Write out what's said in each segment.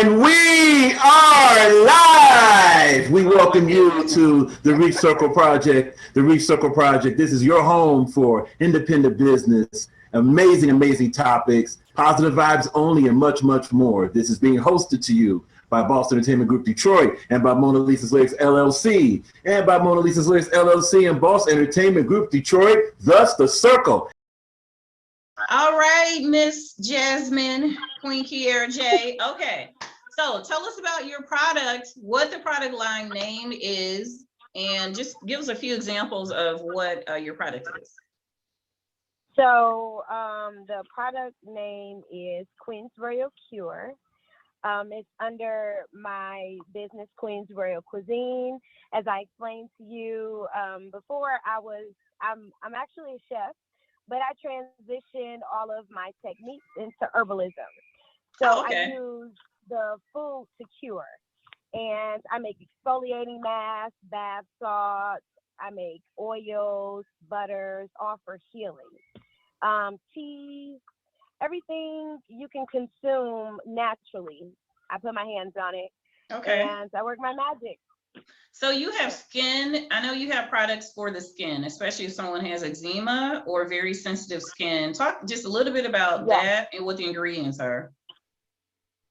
And we are live. We welcome you to the Reach Circle Project. The Reach Circle Project. This is your home for independent business, amazing, amazing topics, positive vibes only, and much, much more. This is being hosted to you by b.o.s. Entertainment Group Detroit and by Mona Lisa's Lyrics LLC and by Mona Lisa's Lyrics LLC and b.o.s. Entertainment Group Detroit, thus the Circle. All right, Miss Jasmine, Queen Kiera J. Okay, so tell us about your product, what the product line name is, and just give us a few examples of what your product is. So the product name is Queen's Royal Cure. It's under my business, Queen's Royal Cuisine. As I explained to you before, I'm actually a chef, but I transitioned all of my techniques into herbalism. So I use the food to cure, and I make exfoliating masks, bath salts, I make oils, butters, all for healing. Teas, everything you can consume naturally. I put my hands on it, and I work my magic. So you have skin. I know you have products for the skin, especially if someone has eczema or very sensitive skin. Talk just a little bit about that and what the ingredients are.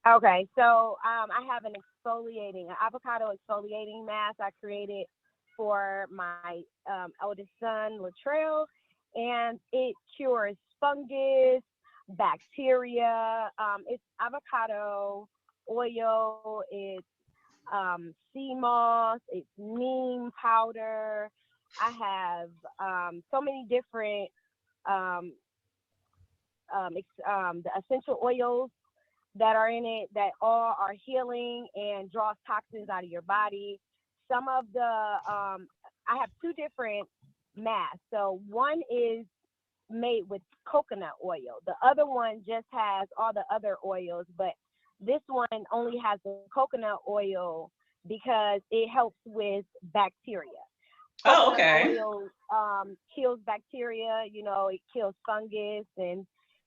Okay, so I have an avocado exfoliating mask I created for my eldest son, Latrell, and it cures fungus, bacteria. It's avocado oil, it's sea moss, it's neem powder. I have so many different the essential oils that are in it that all are healing and draws toxins out of your body. Some of the I have two different masks. So one is made with coconut oil. The other one just has all the other oils, but this one only has the coconut oil because it helps with bacteria. Coconut oil kills bacteria, it kills fungus, and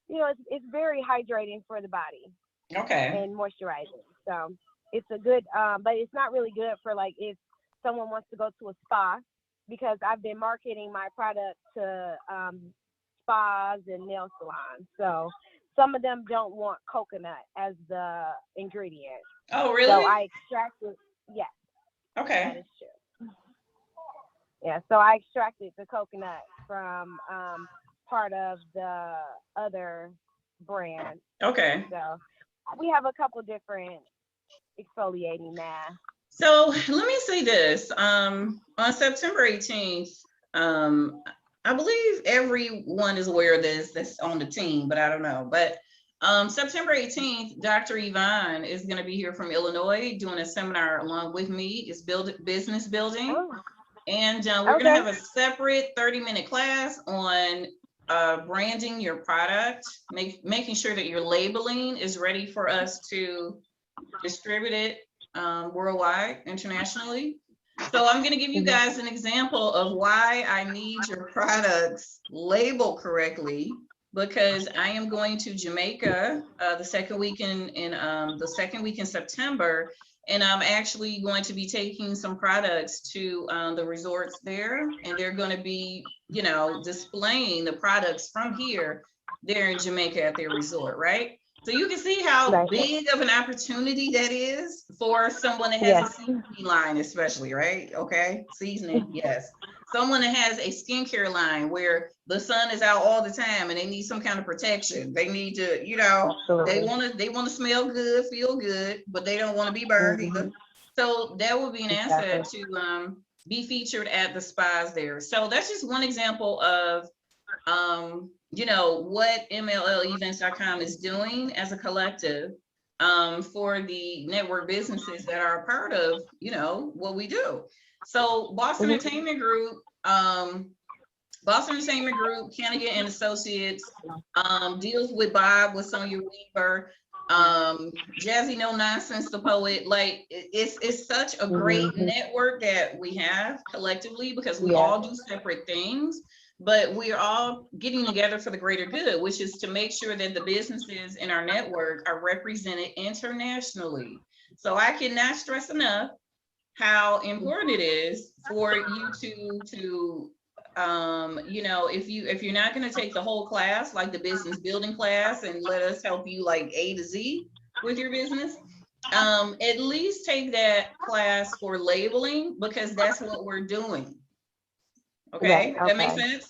it's very hydrating for the body. And moisturizing. So it's a good, but it's not really good for like if someone wants to go to a spa, because I've been marketing my product to spas and nail salons. So some of them don't want coconut as the ingredient. Oh, really? So I extracted, yes. Okay. That is true. Yeah, so I extracted the coconut from part of the other brand. Okay. So we have a couple different exfoliating masks. So let me say this. On September 18th, I believe everyone is aware of this that's on the team, but I don't know. But September 18th, Dr. Yvonne is going to be here from Illinois doing a seminar along with me. It's business building. Oh. And we're going to have a separate 30-minute class on branding your product, making sure that your labeling is ready for us to distribute it worldwide, internationally. So I'm going to give you guys an example of why I need your products labeled correctly, because I am going to Jamaica the second week in September, and I'm actually going to be taking some products to the resorts there, and they're going to be, displaying the products from here there in Jamaica at their resort, right? So you can see how big of an opportunity that is for someone that has a seasoning line, especially, right? Okay, seasoning, yes. Someone that has a skincare line where the sun is out all the time and they need some kind of protection. They need to, they want to smell good, feel good, but they don't want to be burned either. So that would be an asset to be featured at the spas there. So that's just one example of what MLLevents.com is doing as a collective for the network businesses that are a part of, what we do. So b.o.s. Entertainment Group, b.o.s. Entertainment Group, Cannigan and Associates, deals with Bob, with Sonia Weaver, Jazzy No Nonsense, the poet. Like it's such a great network that we have collectively, because we all do separate things. but we're all getting together for the greater good, which is to make sure that the businesses in our network are represented internationally. So I cannot stress enough how important it is for you to you know, if you're not going to take the whole class, like the business building class, and let us help you like A to Z with your business, at least take that class for labeling, because that's what we're doing. Okay, Right, that makes okay. sense.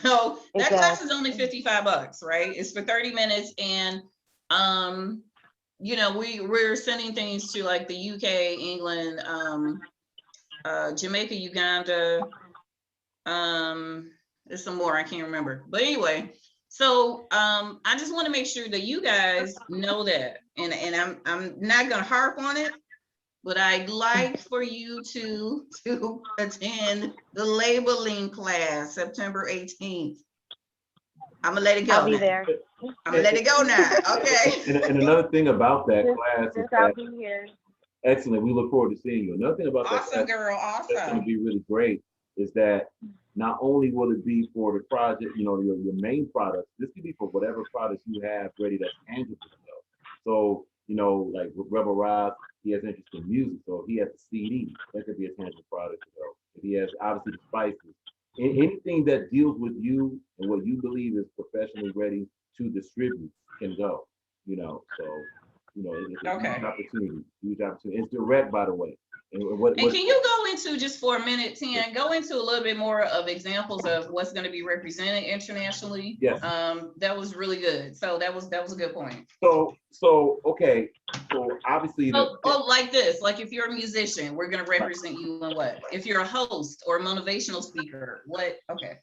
So It that does. class is only $55, right? It's for 30 minutes, and you know, we're sending things to like the UK, England, Jamaica, Uganda, there's some more I can't remember, but anyway, so I just want to make sure that you guys know that, and I'm not gonna harp on it, but I'd like for you to attend the labeling class September 18th. I'm gonna let it go. I'll be now. there. I'm gonna let it go now. Okay. And another thing about that class is I'll that, be here. excellent, we look forward to seeing you. Another thing about that Awesome, class girl. that's going to Awesome. be really great is that not only will it be for the project, you know, your main products, this could be for whatever products you have ready that's tangible. So, you know, like with Rebel Ross, he has interest in music, so if he has a CD, that could be a tangible product. You know, if he has obviously the spices, anything that deals with you and what you believe is professionally ready to distribute can go. You know, so you know, it's a Okay. huge opportunity, huge opportunity. It's direct, by the way. And what And can you go into, just for a minute, Tian, go into a little bit more of examples of what's going to be represented internationally? Yes. That was really good. So that was a good point. So okay. So obviously Oh, like this, like if you're a musician, we're going to represent you in what? If you're a host or a motivational speaker, what? Okay.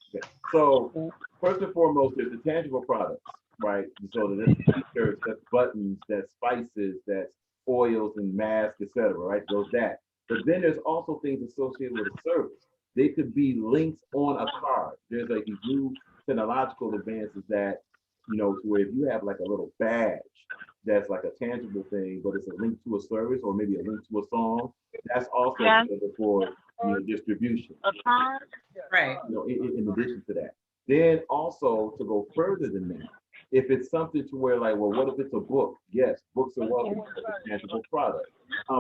So first and foremost, there's the tangible products, right? So there's t-shirts, that's buttons, that's spices, that's oils and masks, etc. Right? Those that. But then there's also things associated with a service. They could be links on a card. There's like these new technological advances that, you know, to where if you have like a little badge that's like a tangible thing, but it's a link to a service or maybe a link to a song, that's also available for, you know, distribution. Right. You know, in addition to that. Then also to go further than that, if it's something to where like, well, what if it's a book? Yes, books are welcome as a tangible product.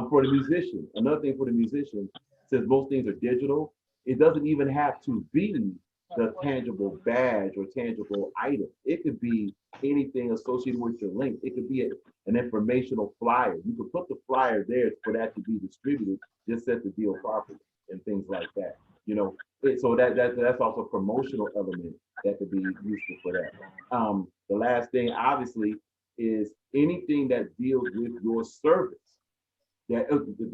For the musician, another thing for the musician, since most things are digital, it doesn't even have to be the tangible badge or tangible item. It could be anything associated with your link. It could be an informational flyer. You could put the flyer there for that to be distributed, just set the deal properly and things like that. You know, so that's also a promotional element that could be useful for that. The last thing, obviously, is anything that deals with your service. That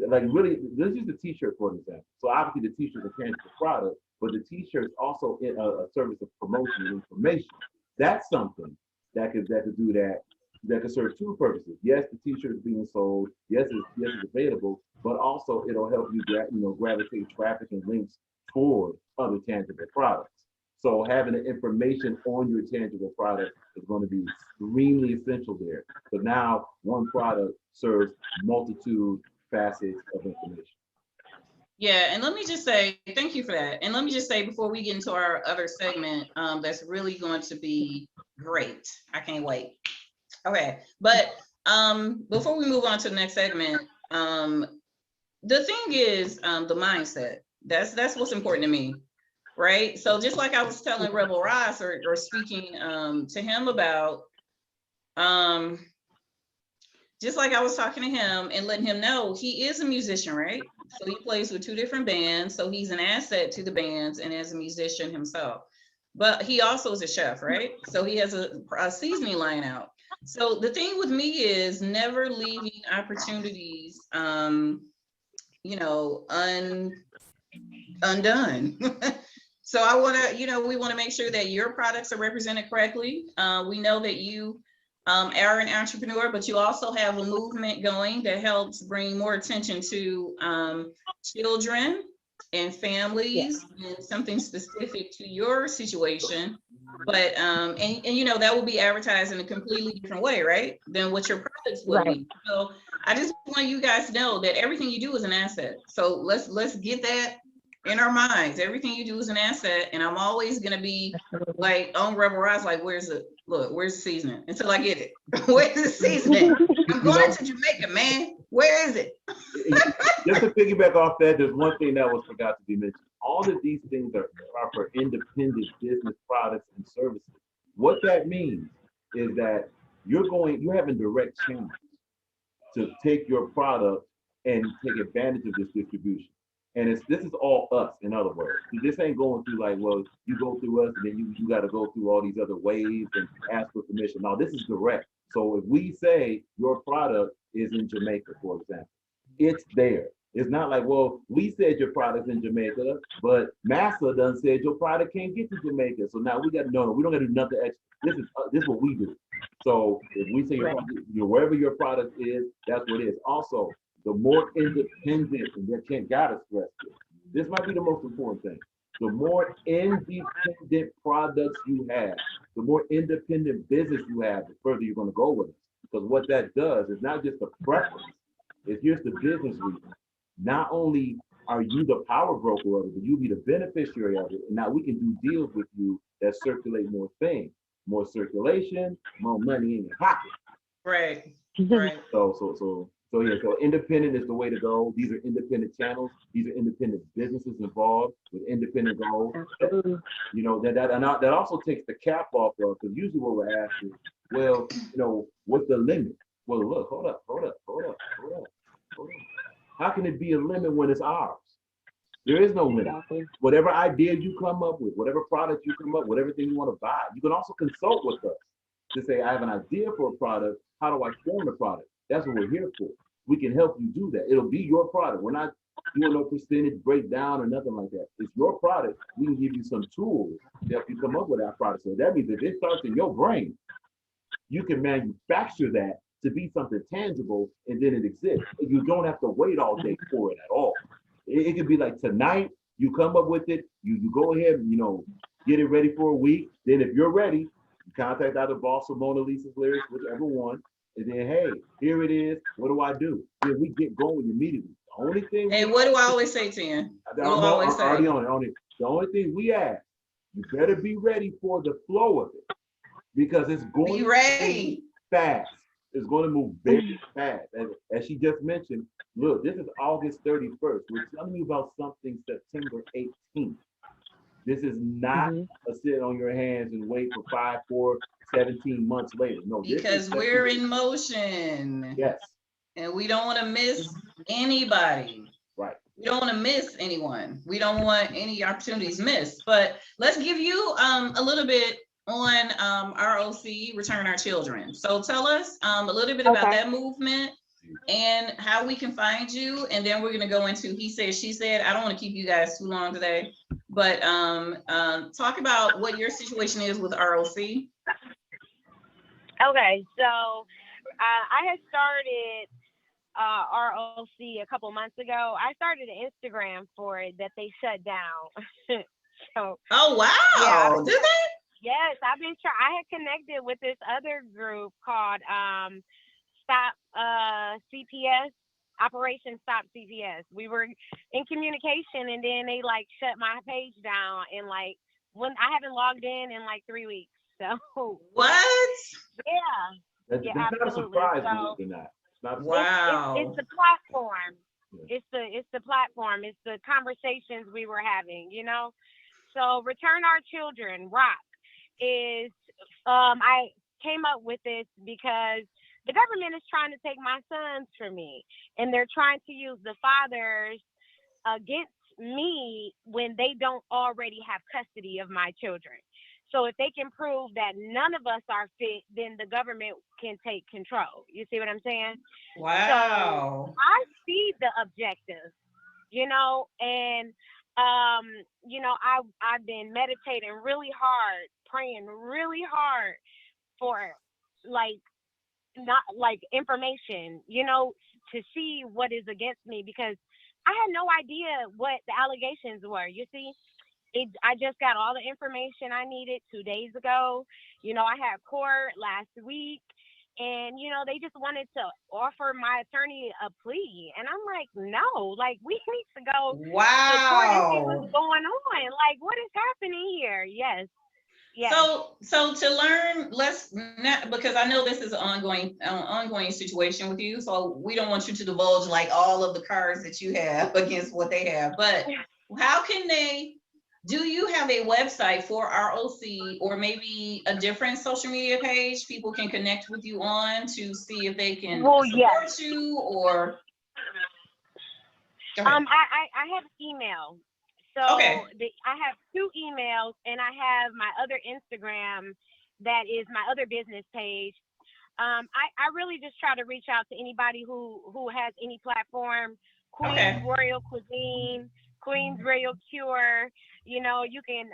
like really, let's use the T-shirt for example. So obviously, the T-shirt is a tangible product, but the T-shirt is also a service of promotion and information. That's something that could do that. That could serve two purposes. Yes, the T-shirt is being sold. Yes, it's available, but also it'll help you gravitate traffic and links toward other tangible products. So having the information on your tangible product is going to be extremely essential there. So now one product serves multitude facets of information. Yeah, and let me just say, thank you for that. And let me just say, before we get into our other segment, that's really going to be great. I can't wait. Okay, but before we move on to the next segment, the thing is the mindset. That's what's important to me, right? So just like I was telling Rebel Ross or speaking to him about, just like I was talking to him and letting him know he is a musician, right? So he plays with two different bands. So he's an asset to the bands and as a musician himself. But he also is a chef, right? So he has a seasoning line out. So the thing with me is never leaving opportunities, you know, undone. So I want to, you know, we want to make sure that your products are represented correctly. We know that you are an entrepreneur, but you also have a movement going that helps bring more attention to children and families and something specific to your situation. But and you know, that will be advertised in a completely different way, right, than what your products will be. So I just want you guys to know that everything you do is an asset. So let's get that in our minds. Everything you do is an asset, and I'm always gonna be like on Rebel Rise, like, where's the seasoning? Until I get it. Where's the seasoning? I'm going to Jamaica, man. Where is it? Just to piggyback off that, there's one thing that was forgot to be mentioned. All of these things are for independent business products and services. What that means is that you're having direct channels to take your product and take advantage of this distribution. And this is all us, in other words. This ain't going through like, well, you go through us and then you got to go through all these other ways and ask for permission. No, this is direct. So if we say your product is in Jamaica, for example, it's there. It's not like, well, we said your product's in Jamaica, but Massa done said your product can't get to Jamaica. So now we got no, we don't got to do nothing extra. This is what we do. So if we say your product, wherever your product is, that's what it is. Also, the more independent, and that gotta stress this might be the most important thing. The more independent products you have, the more independent business you have, the further you're going to go with it. Because what that does is not just a preference, it's here's the business reason. Not only are you the power broker of it, but you be the beneficiary of it. And now we can do deals with you that circulate more things, more circulation, more money in your pocket. Right. So independent is the way to go. These are independent channels. These are independent businesses involved with independent goals. You know, that also takes the cap off of, because usually what we're asking, well, you know, what's the limit? Well, look, hold up. How can it be a limit when it's ours? There is no limit. Whatever idea you come up with, whatever product you come up, whatever thing you want to buy, you can also consult with us to say, I have an idea for a product. How do I form the product? That's what we're here for. We can help you do that. It'll be your product. We're not doing no percentage breakdown or nothing like that. It's your product. We can give you some tools to help you come up with that product. So that means if it starts in your brain, you can manufacture that to be something tangible, and then it exists. You don't have to wait all day for it at all. It could be like tonight, you come up with it, you go ahead and, you know, get it ready for a week. Then if you're ready, you contact either Boss or Mona Lisa's lyrics, whichever one. And then, hey, here it is. What do I do? Then we get going immediately. The only thing. Hey, what do I always say, Tim? The only thing we ask, you better be ready for the flow of it, because it's going to move fast. It's going to move very fast. As she just mentioned, look, this is August 31st. We're telling you about something September 18th. This is not a sit on your hands and wait for 5, 4, 17 months later. No, because we're in motion. Yes. And we don't want to miss anybody. Right. We don't want to miss anyone. We don't want any opportunities missed. But let's give you a little bit on ROC, Return Our Children. So tell us a little bit about that movement and how we can find you. And then we're going to go into he said, she said. I don't want to keep you guys too long today, but talk about what your situation is with ROC. Okay, so I had started ROC a couple months ago. I started an Instagram for it that they shut down. So, oh wow, did they? Yes, I've been trying. I had connected with this other group called Stop CPS, Operation Stop CPS. We were in communication, and then they like shut my page down, and like when I haven't logged in like 3 weeks. So what? Yeah. That's not a surprise, believe it or not. Wow. It's the platform. Yeah. It's the platform. It's the conversations we were having, you know. So Return Our Children, ROC, is I came up with this because the government is trying to take my sons from me, and they're trying to use the fathers against me when they don't already have custody of my children. So if they can prove that none of us are fit, then the government can take control. You see what I'm saying? Wow. So I see the objective, you know, and you know, I've been meditating really hard, praying really hard for not information, you know, to see what is against me, because I had no idea what the allegations were. You see, I just got all the information I needed 2 days ago. You know, I had court last week, And, you know, they just wanted to offer my attorney a plea. And I'm like, no, like, we need to go to court and see what's Wow. going on. Like, what is happening here? Yes. Yes. So to learn, let's not, because I know this is an ongoing situation with you. So we don't want you to divulge like all of the cards that you have against what they have. But how can they? Do you have a website for ROC, or maybe a different social media page people can connect with you on to see if they can Well, yes. support you? Or go ahead. I have email. So Okay. I have 2 emails, and I have my other Instagram that is my other business page. I really just try to reach out to anybody who has any platform. Queen's Okay. Royal Cuisine, Queen's Royal Cure. You know, you can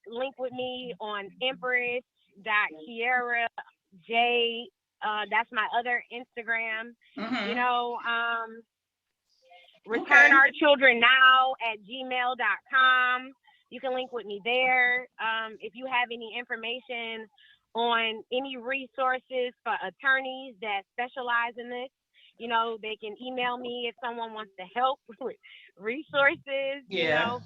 link with me on Empress.J. That's my other Instagram. Mhm. You know, Okay. returnourchildrennow@gmail.com. You can link with me there. If you have any information on any resources for attorneys that specialize in this, you know, they can email me if someone wants to help with resources. You Yeah. know,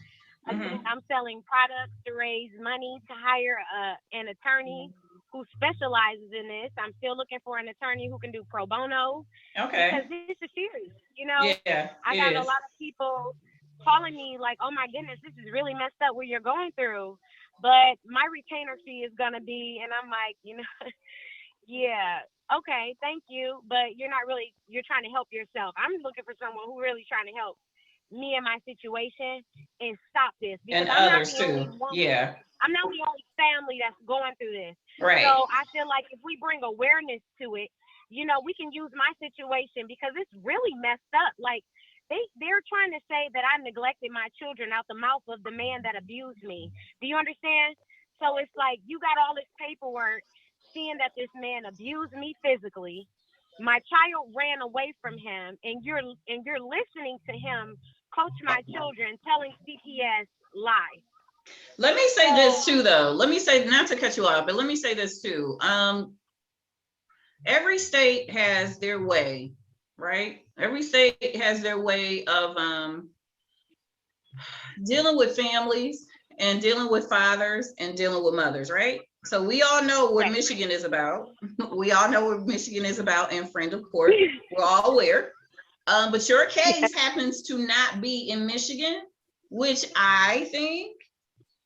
Mhm. I'm selling products to raise money to hire an attorney who specializes in this. I'm still looking for an attorney who can do pro bono, because Okay. this is serious. You know, Yeah, I it got a is. lot of people calling me like, oh my goodness, this is really messed up what you're going through. But my retainer fee is going to be, and I'm like, you know, yeah, okay, thank you. But you're trying to help yourself. I'm looking for someone who really trying to help me and my situation and stop this, And because I'm not others the only too. one. Yeah. I'm not the only family that's going through this. Right. So I feel like if we bring awareness to it, you know, we can use my situation, because it's really messed up. Like, they're trying to say that I neglected my children out the mouth of the man that abused me. Do you understand? So it's like, you got all this paperwork seeing that this man abused me physically. My child ran away from him, and you're listening to him coach my children, telling CPS lies. Let me say this So too, though. Let me say, not to cut you off, but let me say this too. Every state has their way, right? Every state has their way of dealing with families and dealing with fathers and dealing with mothers, right? So we all know what right. Michigan is about. We all know what Michigan is about in Friend of Court. We're all aware. But your case happens to not be in Michigan, which I think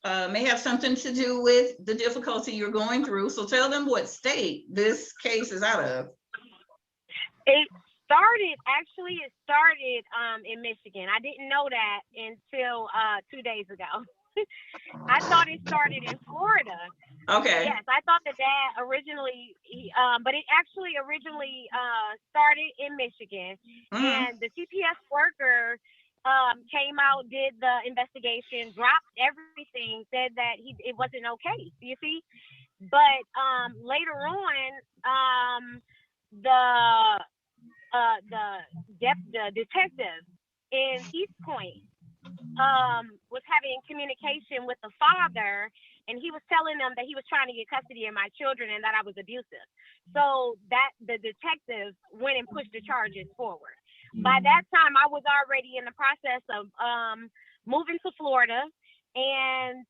may have something to do with the difficulty you're going through. So tell them what state this case is out of. It started in Michigan. I didn't know that until 2 days ago. I thought it started in Florida. Okay. Yes, I thought that originally, but it actually originally started in Michigan. And the CPS worker came out, did the investigation, dropped everything, said that it wasn't okay. You see, but later on, the detective in East Point was having communication with the father, and he was telling them that he was trying to get custody of my children and that I was abusive. So that the detective went and pushed the charges forward. By that time, I was already in the process of moving to Florida, and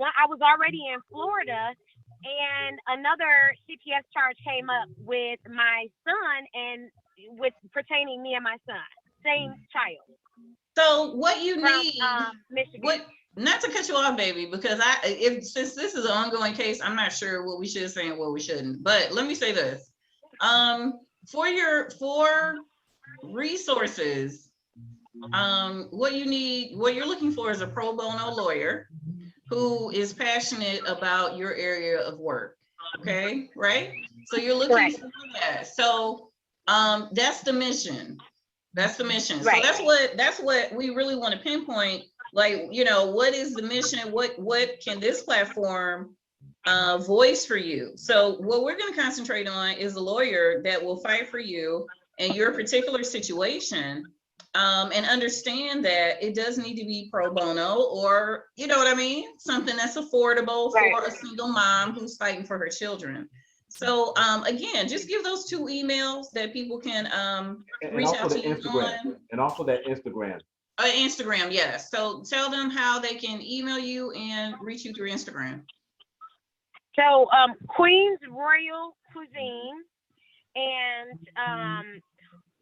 I was already in Florida, and another CPS charge came up with my son and with pertaining me and my son, same child. So what you need, Michigan. what, not to cut you off, baby, because since this is an ongoing case, I'm not sure what we should say and what we shouldn't. But let me say this: for resources, what you're looking for is a pro bono lawyer who is passionate about your area of work. Okay, right? So you're looking for that. So that's the mission. That's the mission. Right. So that's what we really want to pinpoint. Like, you know, what is the mission? What can this platform voice for you? So what we're going to concentrate on is a lawyer that will fight for you in your particular situation, and understand that it does need to be pro bono, or, you know what I mean? Something that's affordable for a single mom who's fighting for her children. So again, just give those 2 emails that people can reach out to you on. And also that Instagram. Instagram, yes. So tell them how they can email you and reach you through Instagram. So Queen's Royal Cuisine, and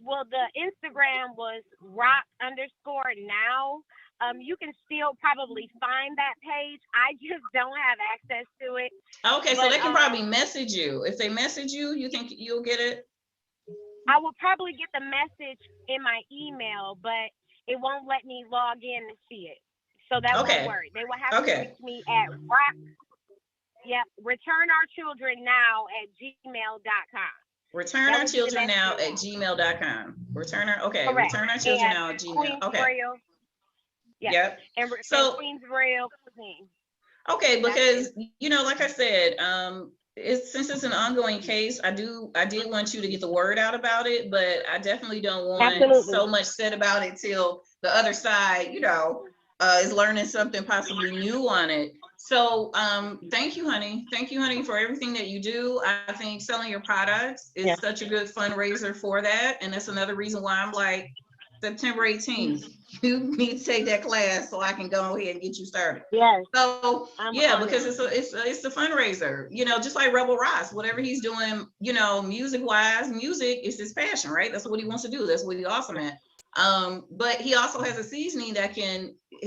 well, the Instagram was rock_now. You can still probably find that page. I just don't have access to it. Okay, But, so they can probably message you. If they message you, you think you'll get it? I will probably get the message in my email, but it won't let me log in to see it. So that won't work. They will have to reach me at returnourchildrennow@gmail.com. Returnourchildrennow@gmail.com. Returnourchildrennow@gmail. Okay. Yep. And so Queen's Royal Cuisine. Okay, because like I said, since it's an ongoing case, I did want you to get the word out about it, but I definitely don't want so much said about it till the other side, is learning something possibly new on it. So thank you, honey. Thank you, honey, for everything that you do. I think selling your products is such a good fundraiser for that. And that's another reason why I'm like, September 18th, you need to take that class so I can go ahead and get you started. Yes. So because it's a fundraiser, just like Rebel Ross, whatever he's doing, music wise, music is his passion, right? That's what he wants to do. That's what he's awesome at. But he also has a seasoning that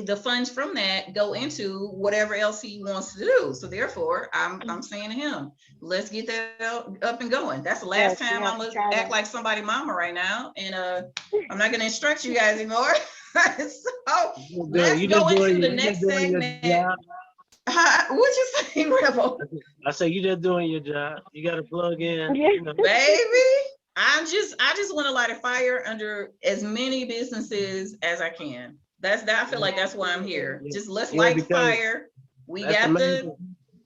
the funds from that go into whatever else he wants to do. So therefore, I'm saying to him, let's get that up and going. That's the last time I'm gonna act like somebody mama right now, and I'm not gonna instruct you guys anymore. So let's go into the next segment. What you saying, Rebel? I say you just doing your job. You got to plug in, baby. I just want to light a fire under as many businesses as I can. I feel like that's why I'm here. Just let's light the fire. We got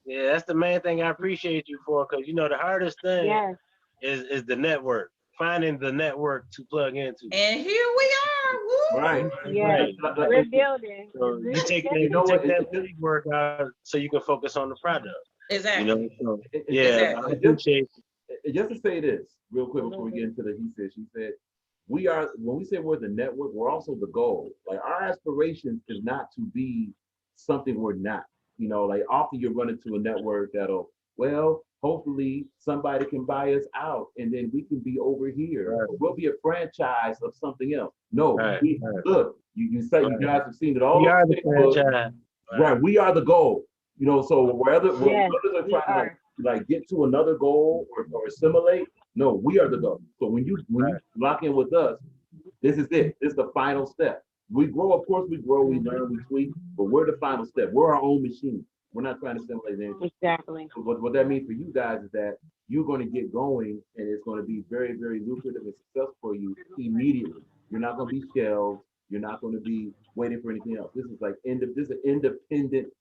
that's the main thing I appreciate you for, because the hardest thing is the network. Finding the network to plug into. And here we are. Woo. Right. Yeah. We're building. So you take that big work out so you can focus on the product. Exactly. So, I appreciate it. Just to say this real quick before we get into the he said, she said, when we say we're the network, we're also the goal. Like our aspiration is not to be something we're not. Like often you're running to a network that'll, hopefully somebody can buy us out and then we can be over here. Right. We'll be a franchise of something else. No, look, you say you guys have seen it all. We are the franchise. Right, we are the goal. So whether others are trying to get to another goal or assimilate, no, we are the goal. So when you lock in with us, this is it. This is the final step. We grow, of course we grow, we learn, we tweak, but we're the final step. We're our own machine. We're not trying to assimilate anything. Exactly. So what that means for you guys is that you're going to get going and it's going to be very, very lucrative and successful for you immediately. You're not going to be shelved. You're not going to be waiting for anything else. This is like this is an independent